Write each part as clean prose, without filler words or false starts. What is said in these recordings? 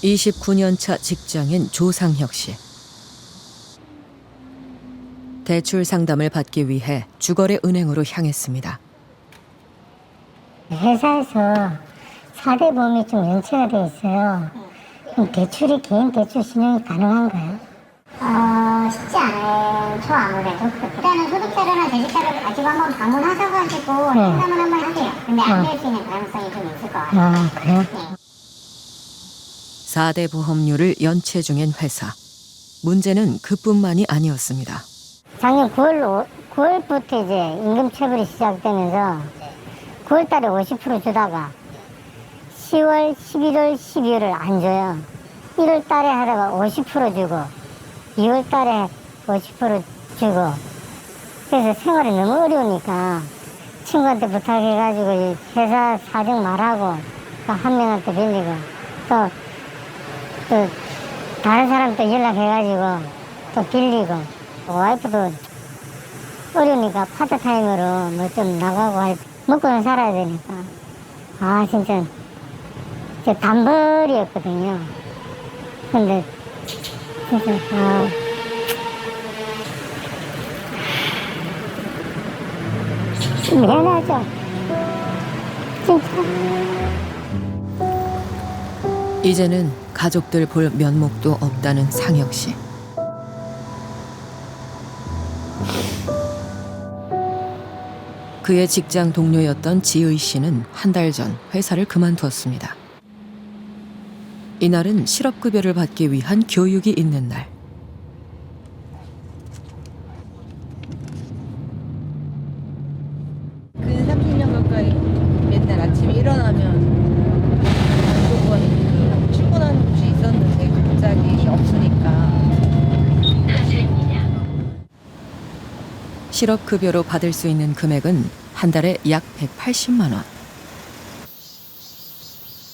29년 차 직장인 조상혁 씨. 대출 상담을 받기 위해 주거래 은행으로 향했습니다. 회사에서 4대 보험이 좀 연체가 돼 있어요. 그럼 대출이 개인 대출 신용이 가능한가요? 쉽지 않죠, 아무래도. 일단은 소득자료나 재직자료를 가지고 한번 방문하셔가지고 상담을 한번 하세요. 근데 안 될 수 있는 가능성이 좀 있을 것 같아요. 그래요? 네. 4대 보험료를 연체 중인 회사. 문제는 그뿐만이 아니었습니다. 작년 9월부터 이제 임금 체불이 시작되면서 9월 달에 50% 주다가 10월, 11월, 12월을 안 줘요. 1월 달에 하다가 50% 주고 2월 달에 50% 주고 그래서 생활이 너무 어려우니까 친구한테 부탁해가지고 회사 사정 말하고 또 한 명한테 빌리고 또 다른 사람 또 연락해가지고 또 빌리고 와이프도 어려우니까 파트타임으로 뭐 좀 나가고 먹고는 살아야 되니까 진짜 저 단벌이었거든요. 근데 진짜 미안하죠. 진짜. 이제는 가족들 볼 면목도 없다는 상혁 씨. 그의 직장 동료였던 지의 씨는 한 달 전 회사를 그만두었습니다. 이날은 실업급여를 받기 위한 교육이 있는 날. 근 30년 가까이 맨날 아침에 일어나면 무조건 출근하는 곳이 있었는데 갑자기 없으니까. 실업급여로 받을 수 있는 금액은 한 달에 약 180만 원.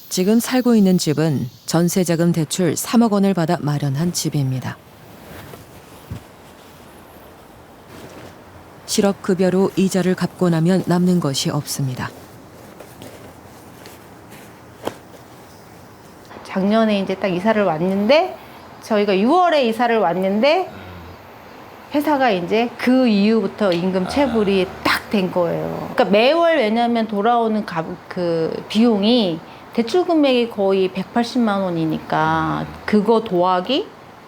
지금 살고 있는 집은 전세자금 대출 3억 원을 받아 마련한 집입니다. 실업급여로 이자를 갚고 나면 남는 것이 없습니다. 작년에 이제 딱 이사를 왔는데 저희가 6월에 이사를 왔는데 회사가 이제 그 이후부터 임금 체불이 딱 된 거예요. 그러니까 매월 왜냐하면 돌아오는 그 비용이 대출 금액이 거의 180만 원이니까 그거 더하기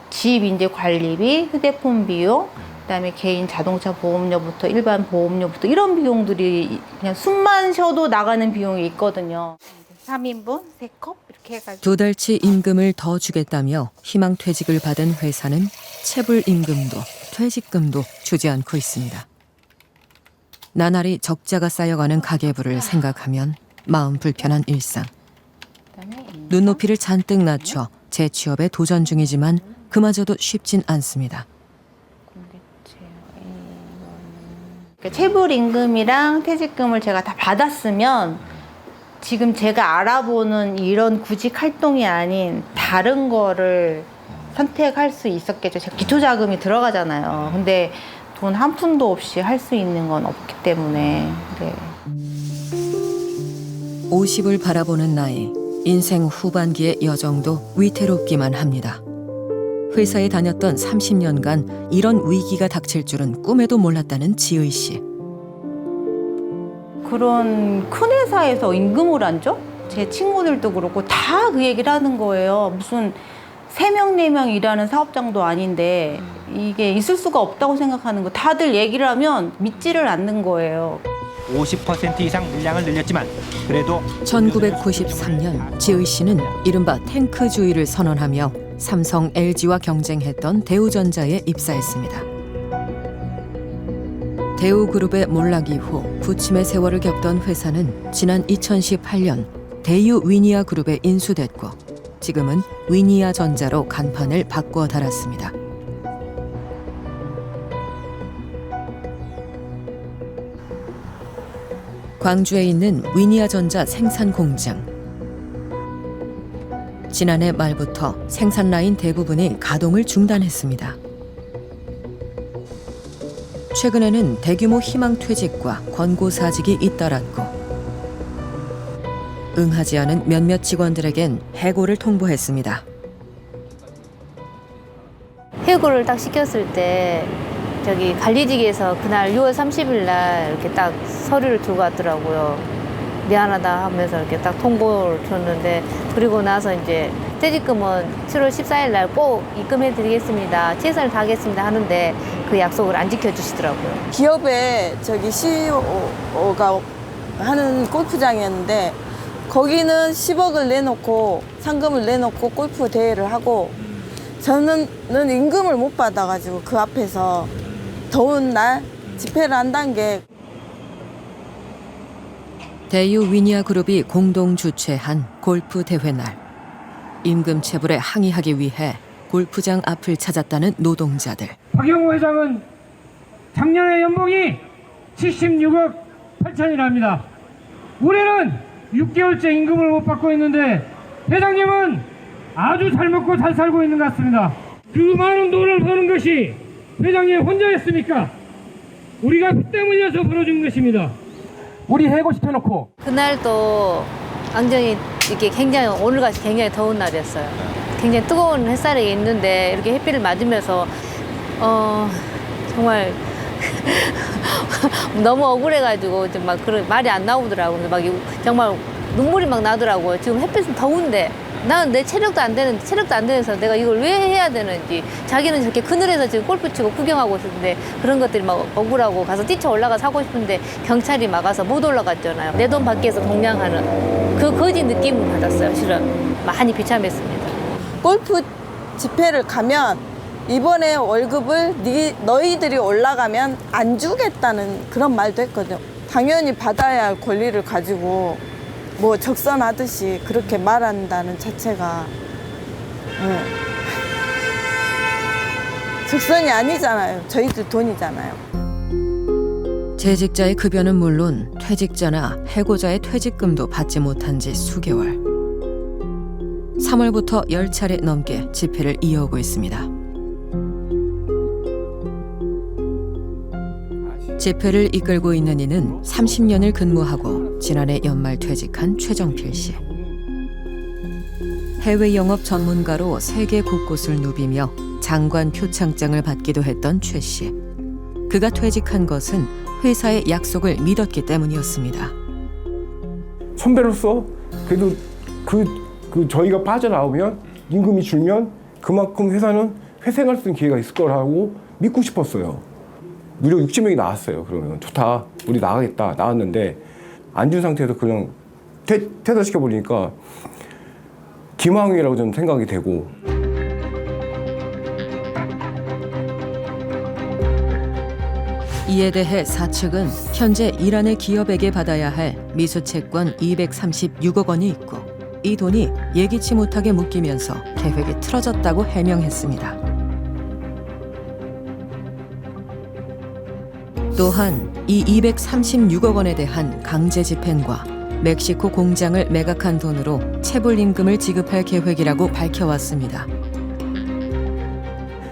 집 이제 관리비, 휴대폰 비용, 그다음에 개인 자동차 보험료부터 일반 보험료부터 이런 비용들이 그냥 숨만 쉬어도 나가는 비용이 있거든요. 3인분 3컵 이렇게 해가지고 2달치 임금을 더 주겠다며 희망퇴직을 받은 회사는 체불 임금도 퇴직금도 주지 않고 있습니다. 나날이 적자가 쌓여가는 가계부를 생각하면 마음 불편한 일상. 눈높이를 잔뜩 낮춰 재취업에 도전 중이지만 그마저도 쉽진 않습니다. 체불 임금이랑 퇴직금을 제가 다 받았으면 지금 제가 알아보는 이런 구직 활동이 아닌 다른 거를 선택할 수 있었겠죠. 제가 기초자금이 들어가잖아요. 근데 돈 한 푼도 없이 할 수 있는 건 없기 때문에. 네. 50을 바라보는 나이, 인생 후반기의 여정도 위태롭기만 합니다. 회사에 다녔던 30년간 이런 위기가 닥칠 줄은 꿈에도 몰랐다는 지의 씨. 그런 큰 회사에서 임금을 안 줘? 제 친구들도 그렇고 다 그 얘기를 하는 거예요. 무슨 3명, 4명 일하는 사업장도 아닌데 이게 있을 수가 없다고 생각하는 거. 다들 얘기를 하면 믿지를 않는 거예요. 50% 이상 물량을 늘렸지만 그래도 1993년 지의 씨는 이른바 탱크주의를 선언하며 삼성, LG와 경쟁했던 대우전자에 입사했습니다. 대우그룹의 몰락 이후 부침의 세월을 겪던 회사는 지난 2018년 대유 위니아 그룹에 인수됐고 지금은 위니아 전자로 간판을 바꾸어 달았습니다. 광주에 있는 위니아 전자 생산 공장. 지난해 말부터 생산 라인 대부분이 가동을 중단했습니다. 최근에는 대규모 희망퇴직과 권고사직이 잇따랐고 응하지 않은 몇몇 직원들에겐 해고를 통보했습니다. 해고를 딱 시켰을 때 저기 관리직에서 그날 6월 30일 날 이렇게 딱 서류를 주고 왔더라고요. 미안하다 하면서 이렇게 딱 통보를 줬는데, 그리고 나서 이제 퇴직금은 7월 14일 날 꼭 입금해 드리겠습니다, 최선을 다하겠습니다 하는데 그 약속을 안 지켜주시더라고요. 기업에 저기 CEO가 하는 골프장이었는데 거기는 10억을 내놓고 상금을 내놓고 골프 대회를 하고 저는 임금을 못 받아가지고 그 앞에서 더운 날 집회를 한다는 게 대유 위니아 그룹이 공동 주최한 골프 대회 날 임금 체불에 항의하기 위해 골프장 앞을 찾았다는 노동자들. 박영호 회장은 작년에 연봉이 76억 8천이랍니다. 올해는 6개월째 임금을 못 받고 있는데 회장님은 아주 잘 먹고 잘 살고 있는 것 같습니다. 그 많은 돈을 버는 것이 회장님 혼자였습니까? 우리가 피땀 흘려서 벌어준 것입니다. 우리 해고시켜놓고 그날도 안경이 이렇게 굉장히 오늘같이 굉장히 더운 날이었어요. 굉장히 뜨거운 햇살이 있는데 이렇게 햇빛을 맞으면서 정말 너무 억울해가지고 좀 막 그런 말이 안 나오더라고요. 막 정말 눈물이 막 나더라고요. 지금 햇빛은 더운데 나는 내 체력도 안 되면서 내가 이걸 왜 해야 되는지. 자기는 저렇게 그늘에서 지금 골프 치고 구경하고 있었는데 그런 것들이 막 억울하고 가서 뛰쳐 올라가서 하고 싶은데 경찰이 막아서 못 올라갔잖아요. 내 돈 밖에서 동냥하는 그 거지 느낌을 받았어요. 실은 많이 비참했습니다. 골프 집회를 가면 이번에 월급을 너희들이 올라가면 안 주겠다는 그런 말도 했거든요. 당연히 받아야 할 권리를 가지고 뭐 적선하듯이 그렇게 말한다는 자체가 적선이 아니잖아요. 저희들 돈이잖아요. 재직자의 급여는 물론 퇴직자나 해고자의 퇴직금도 받지 못한 지 수개월. 3월부터 10차례 넘게 집회를 이어오고 있습니다. 집회를 이끌고 있는 이는 30년을 근무하고 지난해 연말 퇴직한 최정필 씨. 해외 영업 전문가로 세계 곳곳을 누비며 장관 표창장을 받기도 했던 최 씨. 그가 퇴직한 것은 회사의 약속을 믿었기 때문이었습니다. 선배로서 그래도 그 저희가 빠져나오면 임금이 줄면 그만큼 회사는 회생할 수 있는 기회가 있을 거라고 믿고 싶었어요. 무려 60명이 나왔어요. 그러면 좋다, 우리 나가겠다. 나왔는데 안 준 상태에서 그냥 퇴사시켜 버리니까 기망이라고 저는 생각이 되고. 이에 대해 사측은 현재 이란의 기업에게 받아야 할 미수채권 236억 원이 있고 이 돈이 예기치 못하게 묶이면서 계획이 틀어졌다고 해명했습니다. 또한 이 236억 원에 대한 강제 집행과 멕시코 공장을 매각한 돈으로 체불 임금을 지급할 계획이라고 밝혀왔습니다.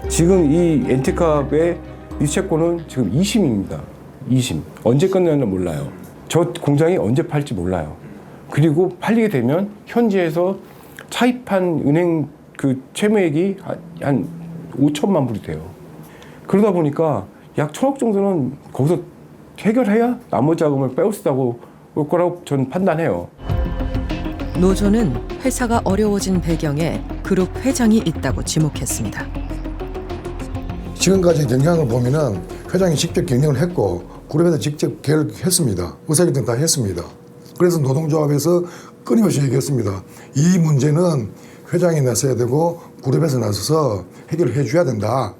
지금 이 엔티캅의 미수채권은 지금 2심입니다. 2심. 언제 끝나는 몰라요. 저 공장이 언제 팔지 몰라요. 그리고 팔리게 되면 현지에서 차입한 은행 그 채무액이 한 5천만 불이 돼요. 그러다 보니까 약 1,000억 정도는 거기서 해결해야 나머지 자금을 빼올 수 있다고 올 거라고 저는 판단해요. 노조는 회사가 어려워진 배경에 그룹 회장이 있다고 지목했습니다. 지금까지 경영을 보면은 회장이 직접 경영을 했고 그룹에서 직접 계획했습니다. 의사결정 다 했습니다. 그래서 노동조합에서 끊임없이 얘기했습니다. 이 문제는 회장이 나서야 되고 그룹에서 나서서 해결을 해줘야 된다.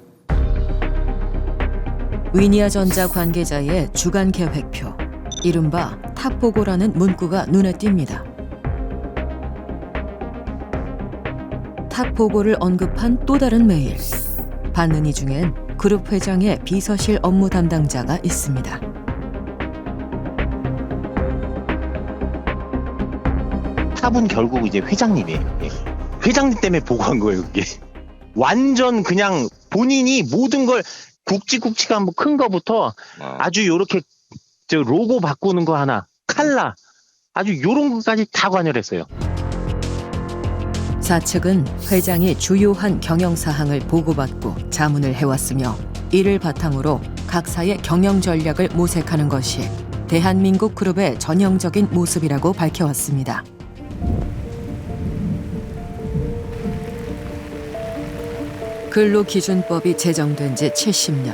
위니아전자 관계자의 주간 계획표, 이른바 탑보고라는 문구가 눈에 띕니다. 탑보고를 언급한 또 다른 메일. 받는 이 중엔 그룹 회장의 비서실 업무 담당자가 있습니다. 탑은 결국 이제 회장님이에요. 회장님 때문에 보고한 거예요, 그게. 완전 그냥 본인이 모든 걸 굵직굵직한 뭐 큰 거부터 아주 요렇게 저 로고 바꾸는 거 하나, 칼라, 아주 요런 것까지 다 관여했어요. 사측은 회장이 주요한 경영 사항을 보고받고 자문을 해왔으며 이를 바탕으로 각사의 경영 전략을 모색하는 것이 대한민국 그룹의 전형적인 모습이라고 밝혀왔습니다. 근로기준법이 제정된 지 70년.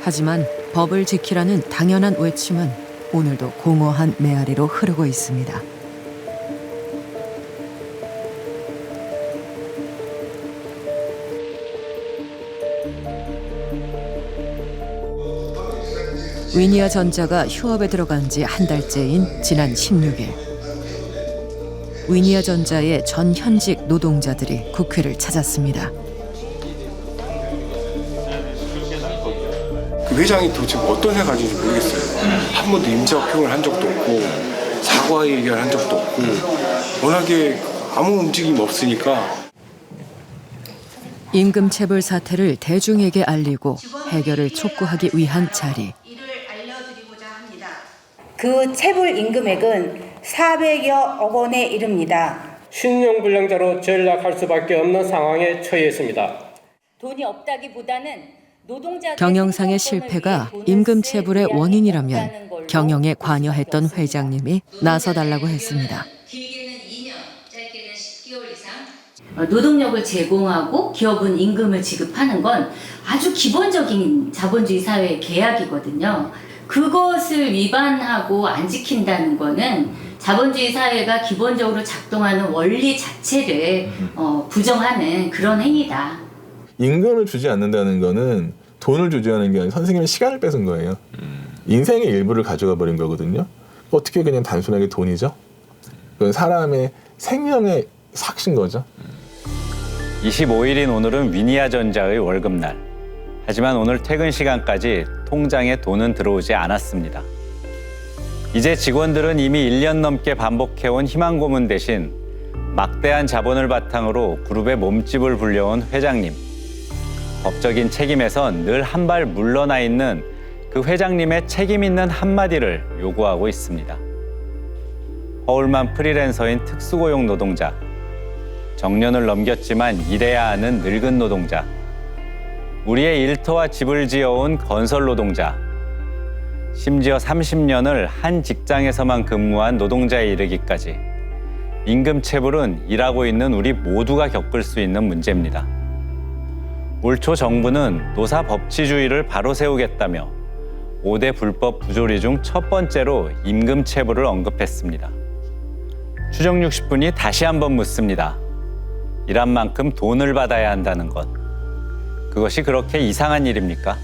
하지만 법을 지키라는 당연한 외침은 오늘도 공허한 메아리로 흐르고 있습니다. 위니아전자가 휴업에 들어간 지 한 달째인 지난 16일. 위니아전자의 전 현직 노동자들이 국회를 찾았습니다. 그 회장이 도대체 어떤 생각을 가지는지 모르겠어요. 한 번도 임자평을 한 적도 없고 사과 얘기를 한 적도 없고 워낙에 아무 움직임이 없으니까. 임금체불 사태를 대중에게 알리고 해결을 촉구하기 위한 자리. 그 체불 임금액은 400여억 원에 이릅니다. 신용불량자로 전락할 수밖에 없는 상황에 처했습니다. 돈이 없다기보다는 노동자 경영상의 실패가 임금체불의 원인이라면 경영에 관여했던 회장님이 나서달라고 했습니다. 길게는 2년, 짧게는 10개월 이상 노동력을 제공하고 기업은 임금을 지급하는 건 아주 기본적인 자본주의 사회의 계약이거든요. 그것을 위반하고 안 지킨다는 거는 자본주의 사회가 기본적으로 작동하는 원리 자체를 부정하는 그런 행위다. 임금을 주지 않는다는 거는 돈을 주지 않은 게 아니라 선생님의 시간을 뺏은 거예요. 인생의 일부를 가져가 버린 거거든요. 어떻게 그냥 단순하게 돈이죠? 그건 사람의 생명에 삭신 거죠. 25일인 오늘은 위니아전자의 월급날. 하지만 오늘 퇴근 시간까지 통장에 돈은 들어오지 않았습니다. 이제 직원들은 이미 1년 넘게 반복해온 희망고문 대신 막대한 자본을 바탕으로 그룹의 몸집을 불려온 회장님. 법적인 책임에선 늘 한 발 물러나 있는 그 회장님의 책임 있는 한마디를 요구하고 있습니다. 허울만 프리랜서인 특수고용 노동자. 정년을 넘겼지만 일해야 하는 늙은 노동자. 우리의 일터와 집을 지어온 건설 노동자. 심지어 30년을 한 직장에서만 근무한 바노동자에 이르기까지 임금체불은 일하고 있는 우리 모두가 겪을 수 있는 문제입니다. 올 초 정부는 노사 법치주의를 바로 세우겠다며 5대 불법 부조리 중 첫 번째로 임금체불을 언급했습니다. 추정 60분이 다시 한번 묻습니다. 일한 만큼 돈을 받아야 한다는 것. 그것이 그렇게 이상한 일입니까?